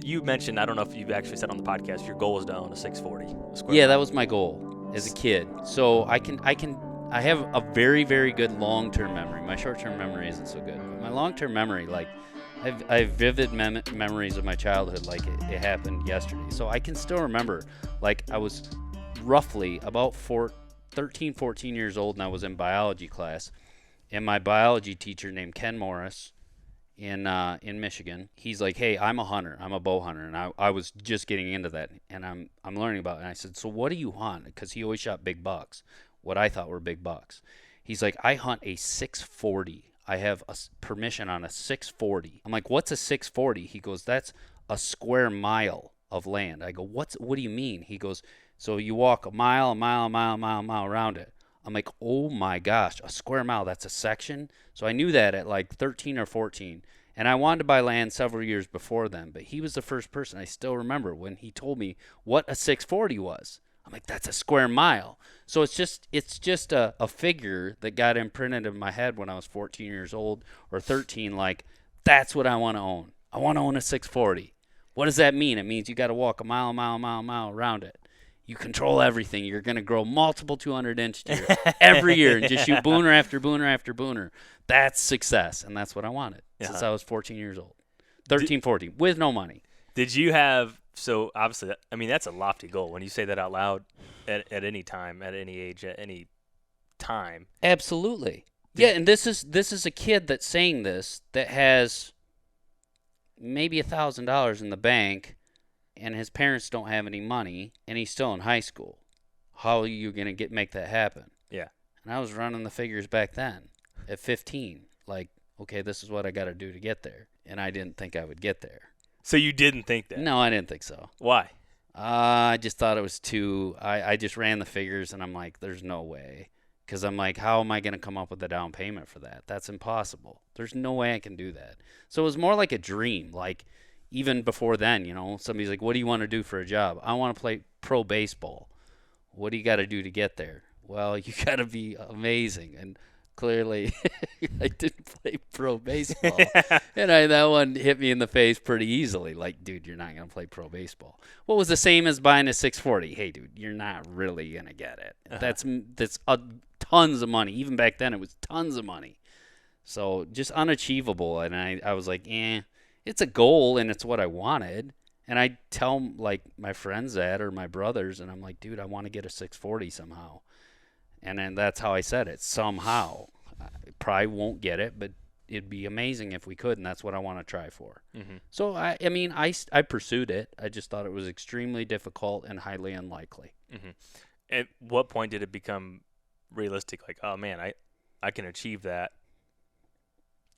You mentioned, I don't know if you've actually said on the podcast, your goal was to own a 640 square Yeah, mile. that was my goal as a kid. So I have a very, very good long-term memory. My short-term memory isn't so good. But my long-term memory, like, I have vivid memories of my childhood, like it happened yesterday. So I can still remember, like, I was roughly about 13, 14 years old, and I was in biology class. And my biology teacher named Ken Morris in Michigan, he's like, "Hey, I'm a hunter. I'm a bow hunter." And I was just getting into that, and I'm learning about it. And I said, "So what do you hunt?" Because he always shot big bucks, what I thought were big bucks. He's like, "I hunt a 640. I have permission on a 640." I'm like, "What's a 640?" He goes, "That's a square mile of land." I go, What do you mean?" He goes, "So you walk a mile around it." I'm like, "Oh my gosh, a square mile, that's a section?" So I knew that at like 13 or 14. And I wanted to buy land several years before then, but he was the first person I still remember when he told me what a 640 was. I'm like, "That's a square mile." So it's just a figure that got imprinted in my head when I was 14 years old or 13. Like, that's what I want to own. I want to own a 640. What does that mean? It means you got to walk a mile around it. You control everything. You're going to grow multiple 200-inch deer every year and just shoot booner after booner after booner. That's success, and that's what I wanted since I was 14 years old. 13, 14, with no money. Did you have, so obviously, I mean, that's a lofty goal when you say that out loud at any time, at any age, at any time. Absolutely. Yeah, and this is a kid that's saying this that has maybe $1,000 in the bank, and his parents don't have any money, and he's still in high school. How are you going to make that happen? Yeah. And I was running the figures back then at 15. Like, okay, this is what I got to do to get there. And I didn't think I would get there. So you didn't think that? No, I didn't think so. Why? I just thought it was I just ran the figures, and I'm like, there's no way. Because I'm like, how am I going to come up with a down payment for that? That's impossible. There's no way I can do that. So it was more like a dream. Like, even before then, somebody's like, what do you want to do for a job? I want to play pro baseball. What do you got to do to get there? Well, you got to be amazing. And clearly, I didn't play pro baseball. And that one hit me in the face pretty easily. Like, dude, you're not going to play pro baseball. What was the same as buying a 640? Hey, dude, you're not really going to get it. That's tons of money. Even back then, it was tons of money. So just unachievable. And I was like, it's a goal, and it's what I wanted. And I tell like my friends that, or my brothers, and I'm like, dude, I want to get a 640 somehow. And then that's how I said it, somehow. I probably won't get it, but it'd be amazing if we could, and that's what I want to try for. Mm-hmm. So, I pursued it. I just thought it was extremely difficult and highly unlikely. Mm-hmm. At what point did it become realistic? Like, oh, man, I can achieve that,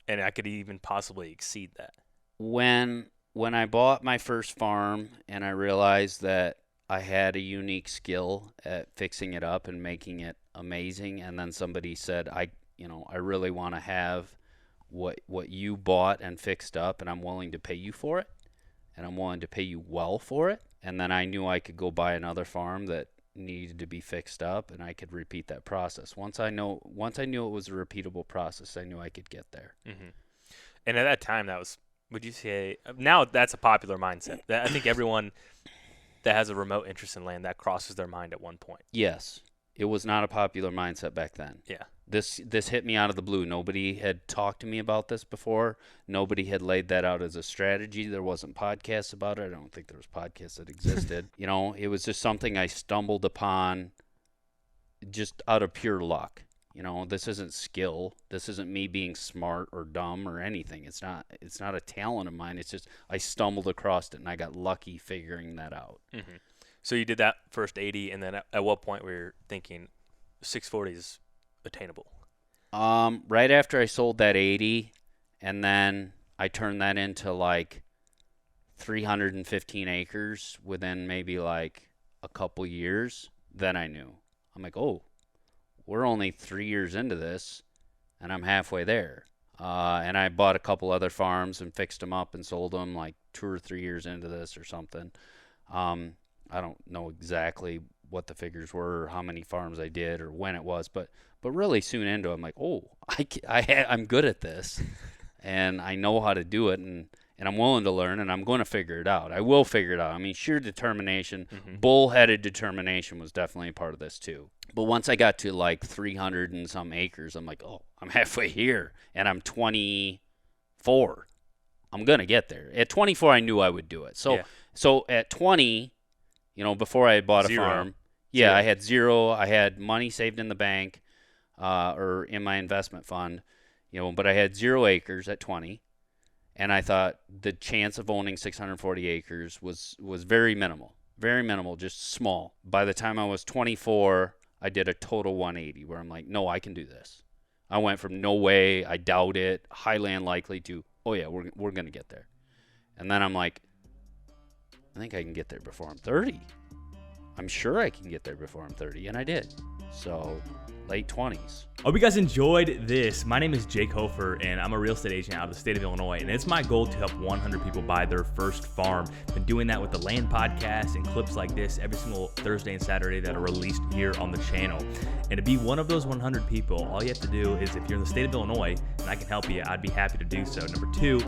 and I could even possibly exceed that. When I bought my first farm and I realized that I had a unique skill at fixing it up and making it amazing, and then somebody said, I really want to have what you bought and fixed up, and I'm willing to pay you for it, and I'm willing to pay you well for it. And then I knew I could go buy another farm that needed to be fixed up, and I could repeat that process. Once I knew it was a repeatable process, I knew I could get there. Mm-hmm. And at that time, would you say, now that's a popular mindset. I think everyone that has a remote interest in land, that crosses their mind at one point. Yes. It was not a popular mindset back then. Yeah. This hit me out of the blue. Nobody had talked to me about this before. Nobody had laid that out as a strategy. There wasn't podcasts about it. I don't think there was podcasts that existed. It was just something I stumbled upon just out of pure luck. This isn't skill. This isn't me being smart or dumb or anything. It's not a talent of mine. It's just I stumbled across it, and I got lucky figuring that out. Mm-hmm. So you did that first 80, and then at what point were you thinking 640 is attainable? Right after I sold that 80, and then I turned that into like 315 acres within maybe like a couple years, then I knew. I'm like, oh, we're only 3 years into this, and I'm halfway there. And I bought a couple other farms and fixed them up and sold them like 2 or 3 years into this or something. I don't know exactly what the figures were or how many farms I did or when it was, but really soon into it, I'm like, oh, I'm good at this, and I know how to do it, and and I'm willing to learn, and I'm going to figure it out. I will figure it out. I mean, sheer determination, Mm-hmm. bullheaded determination was definitely a part of this too. But once I got to like 300 and some acres, I'm like, oh, I'm halfway here, and I'm 24. I'm going to get there. At 24, I knew I would do it. So at 20, before I had bought Zero. a farm, Zero. I had zero. I had money saved in the bank or in my investment fund, but I had 0 acres at 20. And I thought the chance of owning 640 acres was very minimal, just small. By the time I was 24, I did a total 180 where I'm like, no, I can do this. I went from no way, I doubt it, highly unlikely to, oh yeah, we're going to get there. And then I'm like, I think I can get there before I'm 30. I'm sure I can get there before I'm 30, and I did. So, late 20s. Hope you guys enjoyed this. My name is Jake Hofer, and I'm a real estate agent out of the state of Illinois, and it's my goal to help 100 people buy their first farm. Been doing that with the Land Podcast and clips like this every single Thursday and Saturday that are released here on the channel. And to be one of those 100 people, all you have to do is, if you're in the state of Illinois and I can help you, I'd be happy to do so. Number 2,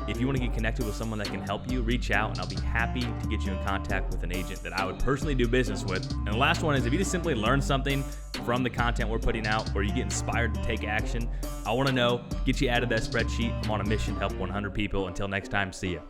if you want to get connected with someone that can help you, reach out, and I'll be happy to get you in contact with an agent that I would personally do business with. And the last one is, if you just simply learn something from the content we're putting out, or you get inspired to take action, I want to know, get you out of that spreadsheet. I'm on a mission to help 100 people. Until next time, see ya.